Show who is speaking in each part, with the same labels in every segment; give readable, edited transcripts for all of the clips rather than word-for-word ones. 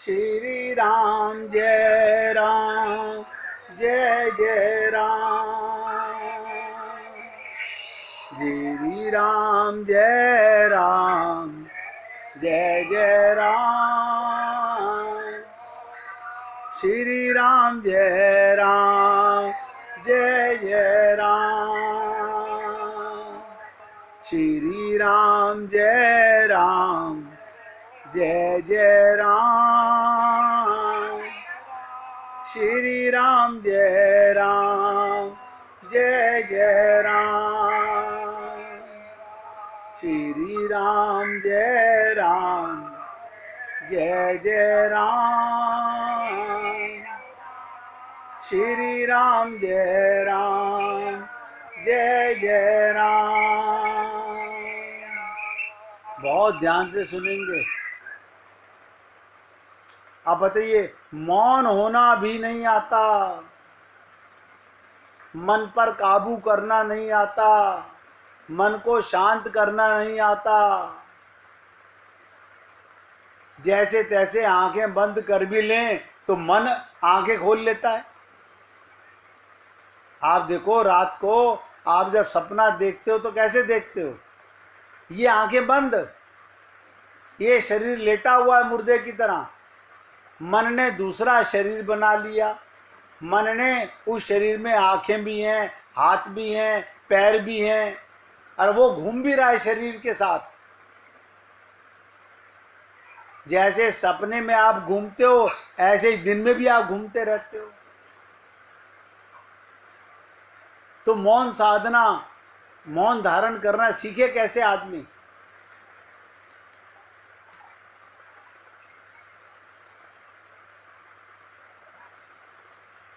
Speaker 1: श्री राम जय राम जय जय राम। श्री राम जय राम जय जय राम। श्री राम जय राम जय जय राम। श्री राम जय राम जय जय राम। श्री राम जय राम जय जय राम। श्री राम जय राम जय जय राम। श्री राम जय राम जय जय राम। बहुत ध्यान से सुनेंगे। आप बताइए, मौन होना भी नहीं आता, मन पर काबू करना नहीं आता, मन को शांत करना नहीं आता, जैसे तैसे आंखें बंद कर भी लें तो मन आंखें खोल लेता है। आप देखो, रात को आप जब सपना देखते हो तो कैसे देखते हो? ये आंखें बंद, ये शरीर लेटा हुआ है मुर्दे की तरह। मन ने दूसरा शरीर बना लिया। मन ने उस शरीर में आंखें भी हैं, हाथ भी हैं, पैर भी हैं, और वो घूम भी रहा है शरीर के साथ। जैसे सपने में आप घूमते हो, ऐसे ही दिन में भी आप घूमते रहते हो। तो मौन साधना, मौन धारण करना सीखे कैसे आदमी?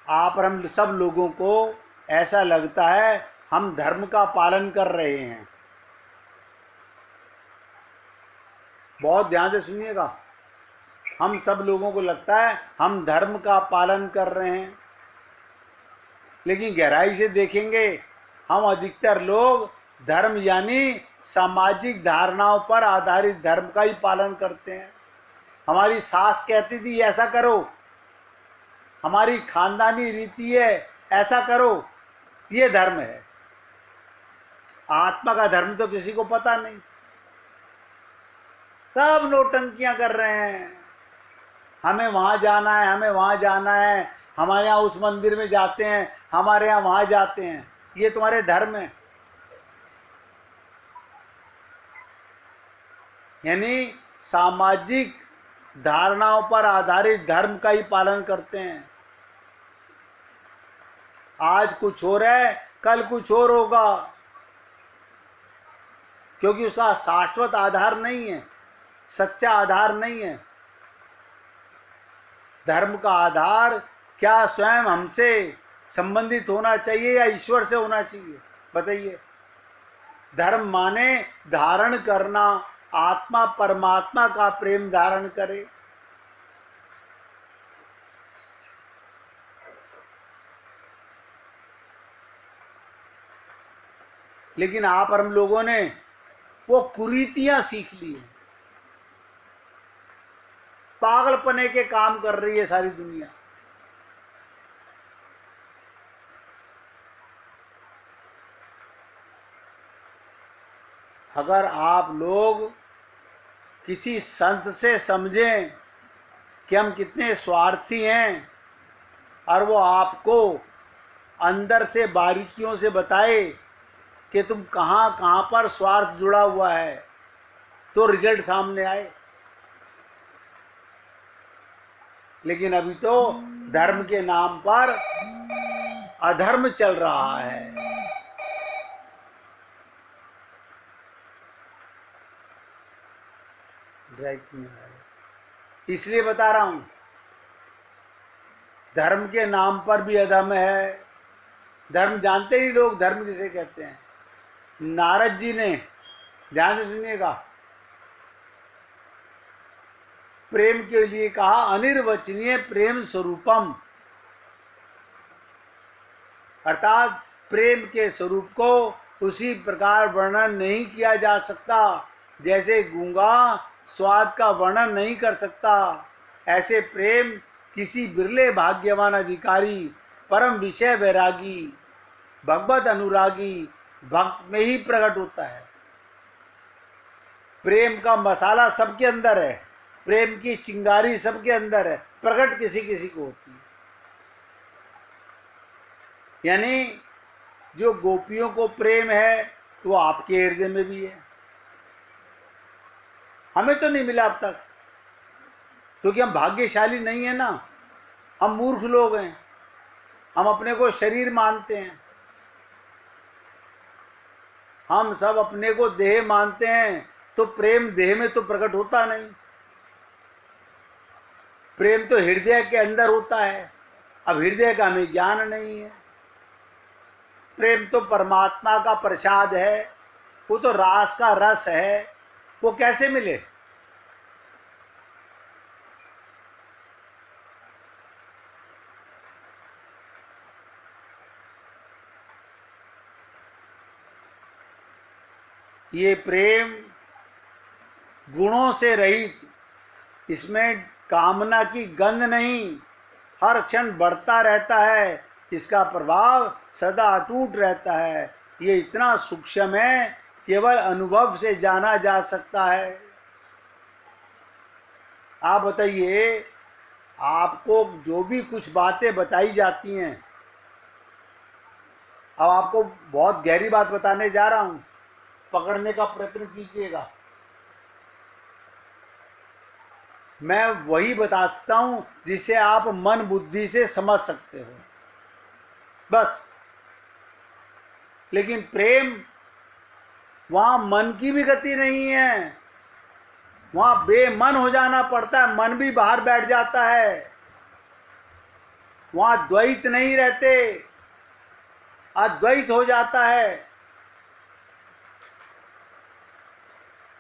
Speaker 1: आप और हम सब लोगों को ऐसा लगता है हम धर्म का पालन कर रहे हैं। बहुत ध्यान से सुनिएगा। हम सब लोगों को लगता है हम धर्म का पालन कर रहे हैं, लेकिन गहराई से देखेंगे हम अधिकतर लोग धर्म यानी सामाजिक धारणाओं पर आधारित धर्म का ही पालन करते हैं। हमारी सास कहती थी ऐसा करो, हमारी खानदानी रीति है ऐसा करो, ये धर्म है। आत्मा का धर्म तो किसी को पता नहीं। सब नौटंकियां कर रहे हैं। हमें वहां जाना है, हमें वहां जाना है, हमारे यहाँ उस मंदिर में जाते हैं, हमारे यहाँ वहां जाते हैं। ये तुम्हारे धर्म है। यानी सामाजिक धारणाओं पर आधारित धर्म का ही पालन करते हैं। आज कुछ हो रहा है, कल कुछ और होगा, क्योंकि उसका शाश्वत आधार नहीं है, सच्चा आधार नहीं है। धर्म का आधार क्या स्वयं हमसे संबंधित होना चाहिए या ईश्वर से होना चाहिए? बताइए। धर्म माने धारण करना, आत्मा परमात्मा का प्रेम धारण करे। लेकिन आप और हम लोगों ने वो कुरीतियां सीख ली हैं। पागलपने के काम कर रही है सारी दुनिया। अगर आप लोग किसी संत से समझें कि हम कितने स्वार्थी हैं, और वो आपको अंदर से बारीकियों से बताए कि तुम कहाँ कहाँ पर स्वार्थ जुड़ा हुआ है, तो रिजल्ट सामने आए। लेकिन अभी तो धर्म के नाम पर अधर्म चल रहा है। इसलिए बता रहा हूं, धर्म के नाम पर भी अधर्म है। धर्म जानते ही लोग धर्म किसे कहते हैं। नारद जी ने, ध्यान से सुनिएगा, प्रेम के लिए कहा अनिर्वचनीय प्रेम स्वरूपम, अर्थात प्रेम के स्वरूप को उसी प्रकार वर्णन नहीं किया जा सकता जैसे गूंगा स्वाद का वर्णन नहीं कर सकता, ऐसे प्रेम किसी बिरले भाग्यवान अधिकारी, परम विषय वैरागी, भगवत अनुरागी भक्त में ही प्रकट होता है। प्रेम का मसाला सबके अंदर है, प्रेम की चिंगारी सबके अंदर है, प्रकट किसी किसी को होती है। यानी जो गोपियों को प्रेम है वो आपके हृदय में भी है। हमें तो नहीं मिला अब तक, क्योंकि हम भाग्यशाली नहीं है ना, हम मूर्ख लोग हैं, हम अपने को शरीर मानते हैं, हम सब अपने को देह मानते हैं, तो प्रेम देह में तो प्रकट होता नहीं। प्रेम तो हृदय के अंदर होता है। अब हृदय का हमें ज्ञान नहीं है। प्रेम तो परमात्मा का प्रसाद है, वो तो रास का रस है, वो कैसे मिले? ये प्रेम गुणों से रहित, इसमें कामना की गंध नहीं, हर क्षण बढ़ता रहता है, इसका प्रभाव सदा अटूट रहता है। ये इतना सूक्ष्म है, केवल अनुभव से जाना जा सकता है। आप बताइए, आपको जो भी कुछ बातें बताई जाती हैं, अब आपको बहुत गहरी बात बताने जा रहा हूं, पकड़ने का प्रयत्न कीजिएगा। मैं वही बता सकता हूं जिसे आप मन बुद्धि से समझ सकते हो, बस। लेकिन प्रेम, वहां मन की भी गति नहीं है, वहां बेमन हो जाना पड़ता है, मन भी बाहर बैठ जाता है। वहां द्वैत नहीं रहते, अद्वैत हो जाता है।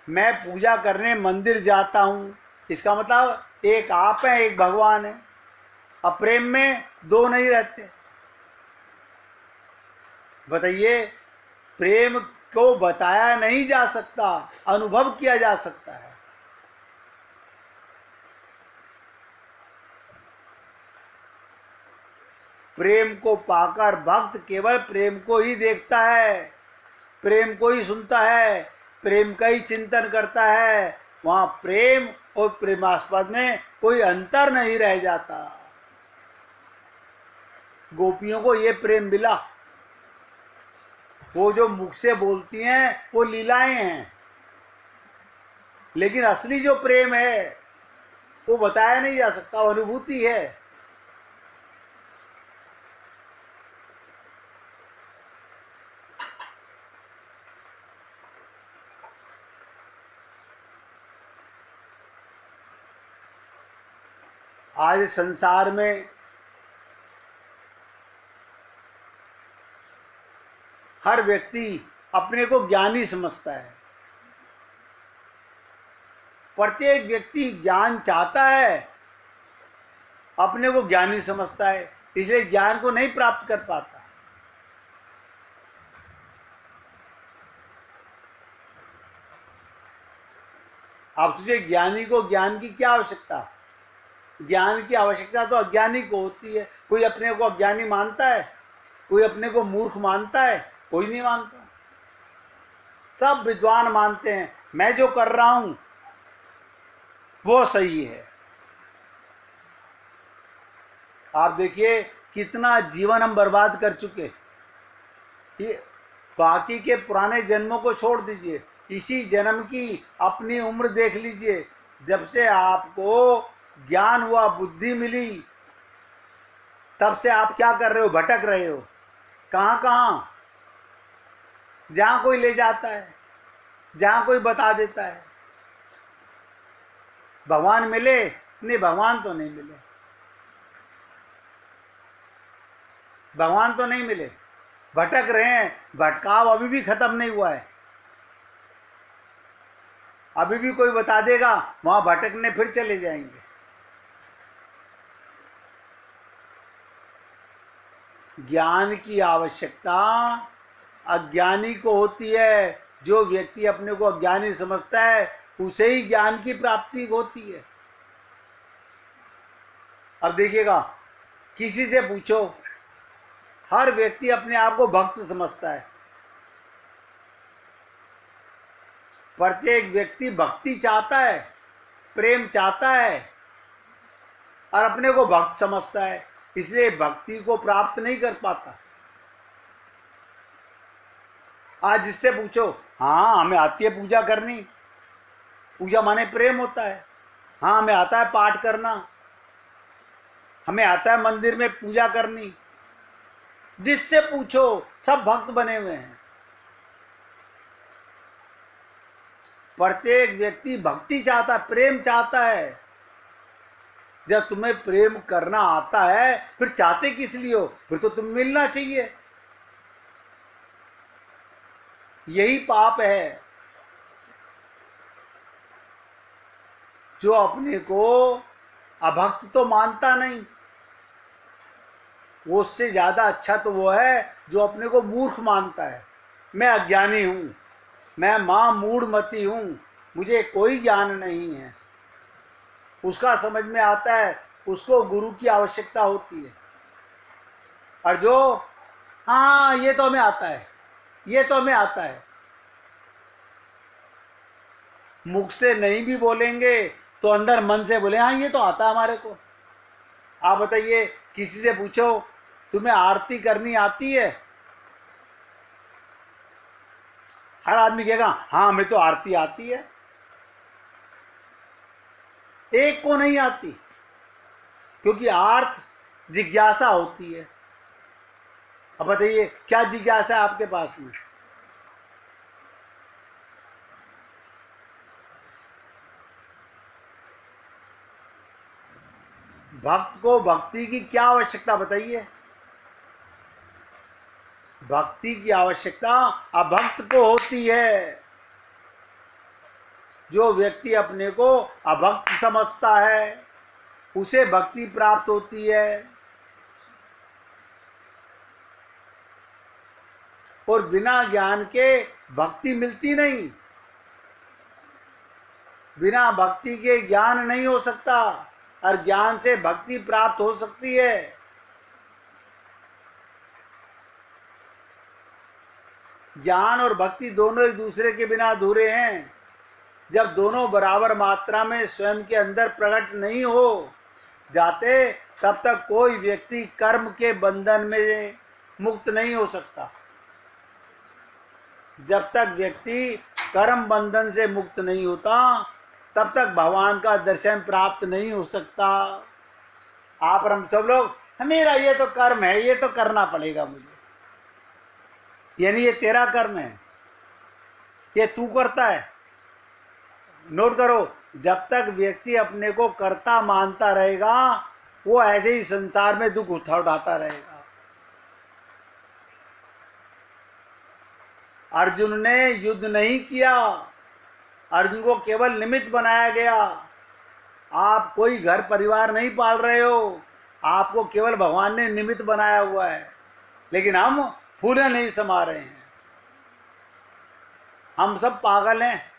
Speaker 1: मैं पूजा करने मंदिर जाता हूं, इसका मतलब एक आप है, एक भगवान है। अब प्रेम में दो नहीं रहते। बताइए, प्रेम को बताया नहीं जा सकता, अनुभव किया जा सकता है। प्रेम को पाकर भक्त केवल प्रेम को ही देखता है, प्रेम को ही सुनता है, प्रेम का ही चिंतन करता है। वहां प्रेम और प्रेमास्पद में कोई अंतर नहीं रह जाता। गोपियों को ये प्रेम मिला। वो जो मुख से बोलती हैं वो लीलाएं हैं, लेकिन असली जो प्रेम है वो बताया नहीं जा सकता, वो अनुभूति है। आज संसार में हर व्यक्ति अपने को ज्ञानी समझता है। प्रत्येक व्यक्ति ज्ञान चाहता है, अपने को ज्ञानी समझता है, इसलिए ज्ञान को नहीं प्राप्त कर पाता। आप सोचिए, ज्ञानी को ज्ञान की क्या आवश्यकता? ज्ञान की आवश्यकता तो अज्ञानी को होती है। कोई अपने को अज्ञानी मानता है? कोई अपने को मूर्ख मानता है? कोई नहीं मानता। सब विद्वान मानते हैं मैं जो कर रहा हूं वो सही है। आप देखिए कितना जीवन हम बर्बाद कर चुके। ये बाकी के पुराने जन्मों को छोड़ दीजिए, इसी जन्म की अपनी उम्र देख लीजिए। जब से आपको ज्ञान हुआ, बुद्धि मिली, तब से आप क्या कर रहे हो? भटक रहे हो। कहां कहां? जहां कोई ले जाता है, जहां कोई बता देता है। भगवान मिले? नहीं, भगवान तो नहीं मिले, भगवान तो नहीं मिले। भटक रहे हैं, भटकाव अभी भी खत्म नहीं हुआ है। अभी भी कोई बता देगा, वहां भटकने फिर चले जाएंगे। ज्ञान की आवश्यकता अज्ञानी को होती है। जो व्यक्ति अपने को अज्ञानी समझता है उसे ही ज्ञान की प्राप्ति होती है। अब देखिएगा, किसी से पूछो, हर व्यक्ति अपने आप को भक्त समझता है। प्रत्येक व्यक्ति भक्ति चाहता है, प्रेम चाहता है और अपने को भक्त समझता है, इसलिए भक्ति को प्राप्त नहीं कर पाता। आज जिससे पूछो, हाँ हमें आती है पूजा करनी, पूजा माने प्रेम होता है, हाँ हमें आता है पाठ करना, हमें आता है मंदिर में पूजा करनी, जिससे पूछो सब भक्त बने हुए हैं। प्रत्येक व्यक्ति भक्ति चाहता है, प्रेम चाहता है। जब तुम्हें प्रेम करना आता है फिर चाहते किस लिए हो? फिर तो तुम्हें मिलना चाहिए। यही पाप है, जो अपने को अभक्त तो मानता नहीं, वो उससे ज्यादा अच्छा तो वो है जो अपने को मूर्ख मानता है। मैं अज्ञानी हूं, मैं मां मूढ़मती हूं, मुझे कोई ज्ञान नहीं है। उसका समझ में आता है उसको गुरु की आवश्यकता होती है। और जो हाँ ये तो हमें आता है, ये तो हमें आता है, मुख से नहीं भी बोलेंगे तो अंदर मन से बोले हाँ ये तो आता है हमारे को। आप बताइए, किसी से पूछो तुम्हें आरती करनी आती है? हर आदमी कहेगा हाँ हमें तो आरती आती है। एक को नहीं आती, क्योंकि आर्त जिज्ञासा होती है। अब बताइए क्या जिज्ञासा है आपके पास में? भक्त को भक्ति की क्या आवश्यकता बताइए? भक्ति की आवश्यकता अभक्त को होती है। जो व्यक्ति अपने को अभक्त समझता है उसे भक्ति प्राप्त होती है, और बिना ज्ञान के भक्ति मिलती नहीं। बिना भक्ति के ज्ञान नहीं हो सकता, और ज्ञान से भक्ति प्राप्त हो सकती है। ज्ञान और भक्ति दोनों एक दूसरे के बिना अधूरे हैं। जब दोनों बराबर मात्रा में स्वयं के अंदर प्रकट नहीं हो जाते तब तक कोई व्यक्ति कर्म के बंधन में मुक्त नहीं हो सकता। जब तक व्यक्ति कर्म बंधन से मुक्त नहीं होता तब तक भगवान का दर्शन प्राप्त नहीं हो सकता। आप और हम सब लोग, मेरा ये तो कर्म है, ये तो करना पड़ेगा मुझे, यानी ये तेरा कर्म है, ये तू करता है। नोट करो, जब तक व्यक्ति अपने को कर्ता मानता रहेगा वो ऐसे ही संसार में दुख उठाता रहेगा। अर्जुन ने युद्ध नहीं किया, अर्जुन को केवल निमित्त बनाया गया। आप कोई घर परिवार नहीं पाल रहे हो, आपको केवल भगवान ने निमित्त बनाया हुआ है। लेकिन हम फूले नहीं समा रहे हैं, हम सब पागल हैं,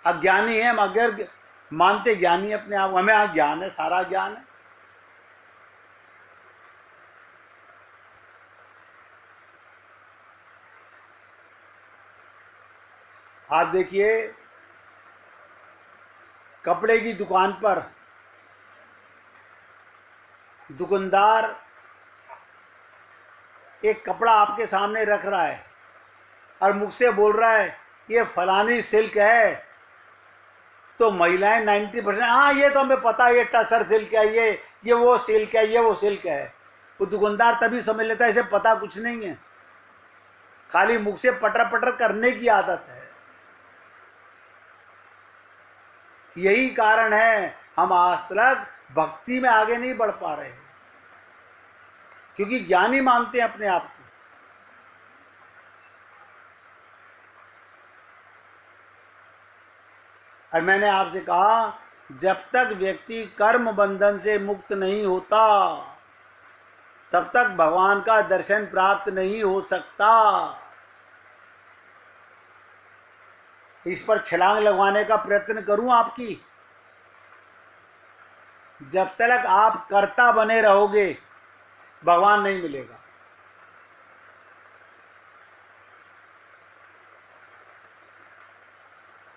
Speaker 1: अज्ञानी हैं। हम अगर मानते ज्ञानी अपने आप, हमें यहाँ ज्ञान है, सारा ज्ञान है। आप देखिए, कपड़े की दुकान पर दुकानदार एक कपड़ा आपके सामने रख रहा है और मुख से बोल रहा है ये फलानी सिल्क है, तो महिलाएं 90% हाँ ये तो हमें पता है, ये टसर सिल्क है, ये वो सिल्क है, ये वो सिल्क है। वो दुकानदार तभी समझ लेता है इसे पता कुछ नहीं है, खाली मुख से पटर पटर करने की आदत है। यही कारण है हम आज तक भक्ति में आगे नहीं बढ़ पा रहे, क्योंकि ज्ञानी मानते हैं अपने आप को। और मैंने आपसे कहा, जब तक व्यक्ति कर्म बंधन से मुक्त नहीं होता तब तक भगवान का दर्शन प्राप्त नहीं हो सकता। इस पर छलांग लगवाने का प्रयत्न करूं आपकी? जब तक आप कर्ता बने रहोगे भगवान नहीं मिलेगा।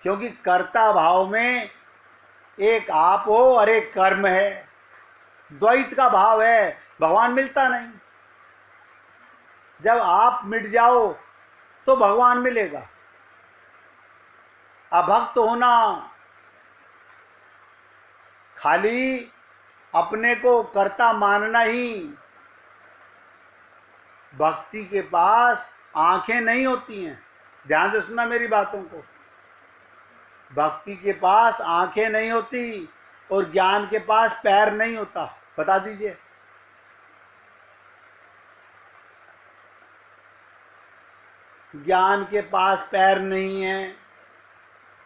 Speaker 1: क्योंकि कर्ता भाव में एक आप हो और एक कर्म है, द्वैत का भाव है, भगवान मिलता नहीं। जब आप मिट जाओ तो भगवान मिलेगा। अभक्त होना, खाली अपने को कर्ता मानना ही, भक्ति के पास आंखें नहीं होती हैं। ध्यान से सुनना मेरी बातों को। भक्ति के पास आंखें नहीं होती और ज्ञान के पास पैर नहीं होता। बता दीजिए। ज्ञान के पास पैर नहीं है,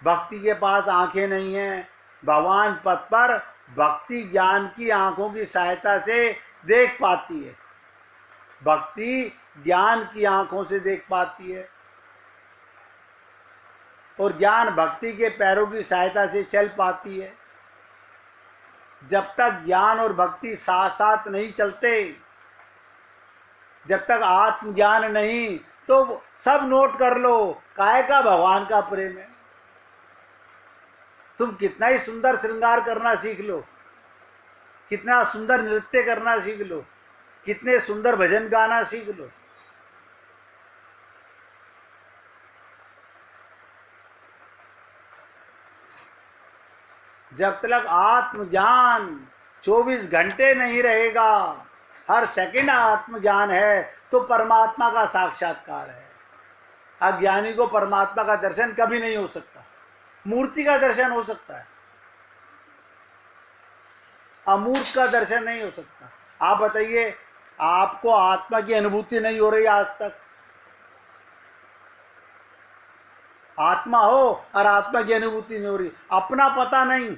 Speaker 1: भक्ति के पास आंखें नहीं हैं। भगवान पद पर भक्ति ज्ञान की आंखों की सहायता से देख पाती है, भक्ति ज्ञान की आंखों से देख पाती है, और ज्ञान भक्ति के पैरों की सहायता से चल पाती है। जब तक ज्ञान और भक्ति साथ साथ नहीं चलते, जब तक आत्मज्ञान नहीं, तो सब नोट कर लो, काय का भगवान का प्रेम है। तुम कितना ही सुंदर श्रृंगार करना सीख लो, कितना सुंदर नृत्य करना सीख लो, कितने सुंदर भजन गाना सीख लो, जब तक आत्मज्ञान 24 घंटे नहीं रहेगा, हर सेकंड आत्मज्ञान है, तो परमात्मा का साक्षात्कार है। अज्ञानी को परमात्मा का दर्शन कभी नहीं हो सकता। मूर्ति का दर्शन हो सकता है, अमूर्त का दर्शन नहीं हो सकता। आप बताइए, आपको आत्मा की अनुभूति नहीं हो रही आज तक? आत्मा हो और आत्मा की अनुभूति नहीं हो रही, अपना पता नहीं।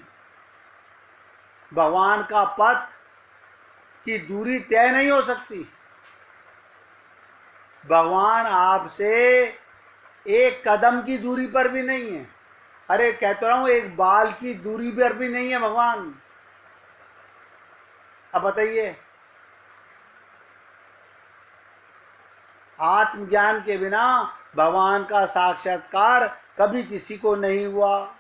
Speaker 1: भगवान का पथ की दूरी तय नहीं हो सकती। भगवान आपसे एक कदम की दूरी पर भी नहीं है। अरे कहता रहा हूं, एक बाल की दूरी पर भी नहीं है भगवान। अब बताइए, आत्मज्ञान के बिना भगवान का साक्षात्कार कभी किसी को नहीं हुआ।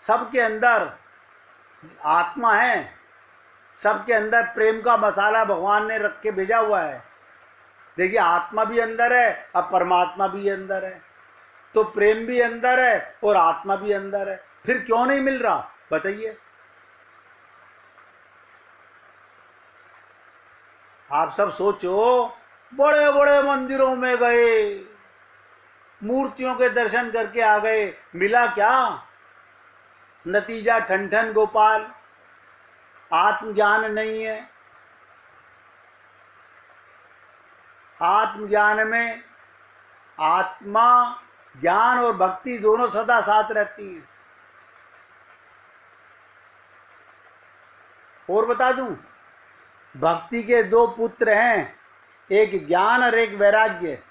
Speaker 1: सबके अंदर आत्मा है, सबके अंदर प्रेम का मसाला भगवान ने रख के भेजा हुआ है। देखिए, आत्मा भी अंदर है और परमात्मा भी अंदर है, तो प्रेम भी अंदर है और आत्मा भी अंदर है। फिर क्यों नहीं मिल रहा बताइए? आप सब सोचो, बड़े बड़े मंदिरों में गए, मूर्तियों के दर्शन करके आ गए, मिला क्या? नतीजा ठन ठन गोपाल, आत्मज्ञान नहीं है। आत्मज्ञान में आत्मा, ज्ञान और भक्ति दोनों सदा साथ रहती हैं। और बता दूं, भक्ति के दो पुत्र हैं, एक ज्ञान और एक वैराग्य।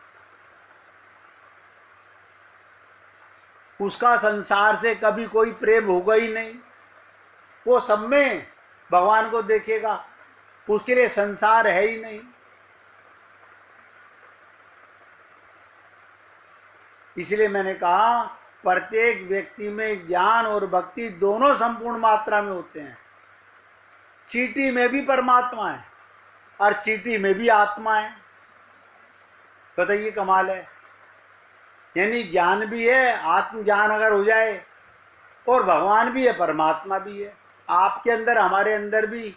Speaker 1: उसका संसार से कभी कोई प्रेम होगा ही नहीं। वो सब में भगवान को देखेगा, उसके लिए संसार है ही नहीं। इसलिए मैंने कहा, प्रत्येक व्यक्ति में ज्ञान और भक्ति दोनों संपूर्ण मात्रा में होते हैं। चींटी में भी परमात्मा है और चींटी में भी आत्मा है। बताइए, कमाल है। यानी ज्ञान भी है, आत्मज्ञान अगर हो जाए, और भगवान भी है, परमात्मा भी है आपके अंदर, हमारे अंदर भी।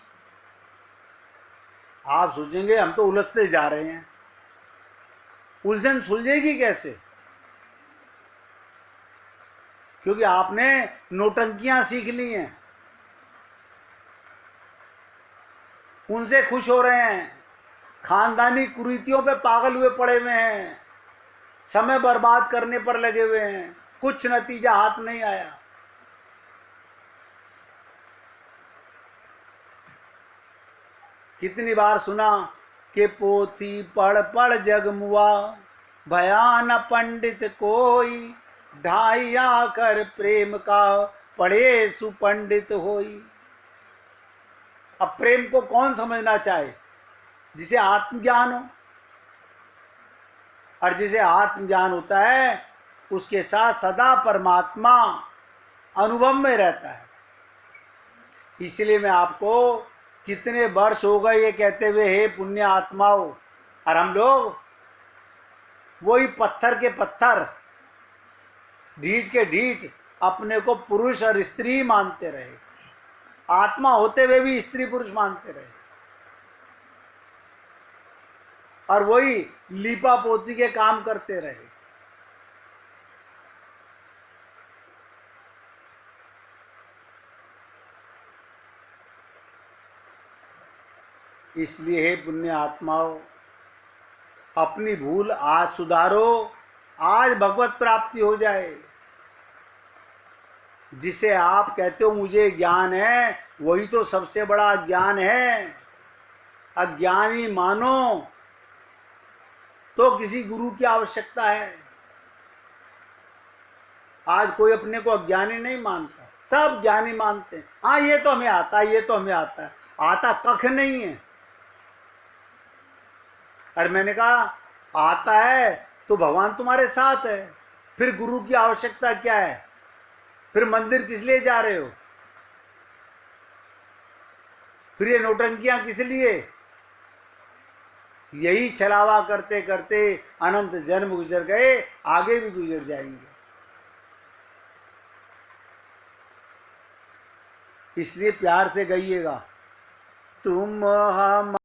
Speaker 1: आप सोचेंगे हम तो उलझते जा रहे हैं, उलझन सुलझेगी कैसे? क्योंकि आपने नौटंकियां सीख ली हैं, उनसे खुश हो रहे हैं, खानदानी कुरीतियों पे पागल हुए पड़े हुए हैं, समय बर्बाद करने पर लगे हुए हैं, कुछ नतीजा हाथ नहीं आया। कितनी बार सुना, के पोथी पढ़ पढ़ जग मुआ, भयान पंडित कोई, ढाइया कर प्रेम का, पढ़े सुपंडित होई। अब प्रेम को कौन समझना चाहे? जिसे आत्मज्ञान हो, और जिसे आत्मज्ञान होता है उसके साथ सदा परमात्मा अनुभव में रहता है। इसलिए मैं आपको कितने वर्ष हो गए ये कहते हुए, हे पुण्य आत्माओं, और हम लोग वही पत्थर के पत्थर, ढीठ के ढीठ अपने को पुरुष और स्त्री मानते रहे, आत्मा होते हुए भी स्त्री पुरुष मानते रहे, और वही लीपा पोती के काम करते रहे। इसलिए हे पुण्य आत्माओं, अपनी भूल आज सुधारो, आज भगवत प्राप्ति हो जाए। जिसे आप कहते हो मुझे ज्ञान है, वही तो सबसे बड़ा ज्ञान है। अज्ञानी मानो तो किसी गुरु की आवश्यकता है। आज कोई अपने को अज्ञानी नहीं मानता, सब ज्ञानी मानते हैं। हाँ, ये तो हमें आता है, ये तो हमें आता है। आता कख नहीं है। और मैंने कहा आता है तो भगवान तुम्हारे साथ है, फिर गुरु की आवश्यकता क्या है? फिर मंदिर किस लिए जा रहे हो? फिर ये नौटंकियां किस लिए? यही छलावा करते करते अनंत जन्म गुजर गए, आगे भी गुजर जाएंगे। इसलिए प्यार से गाइएगा, तुम हम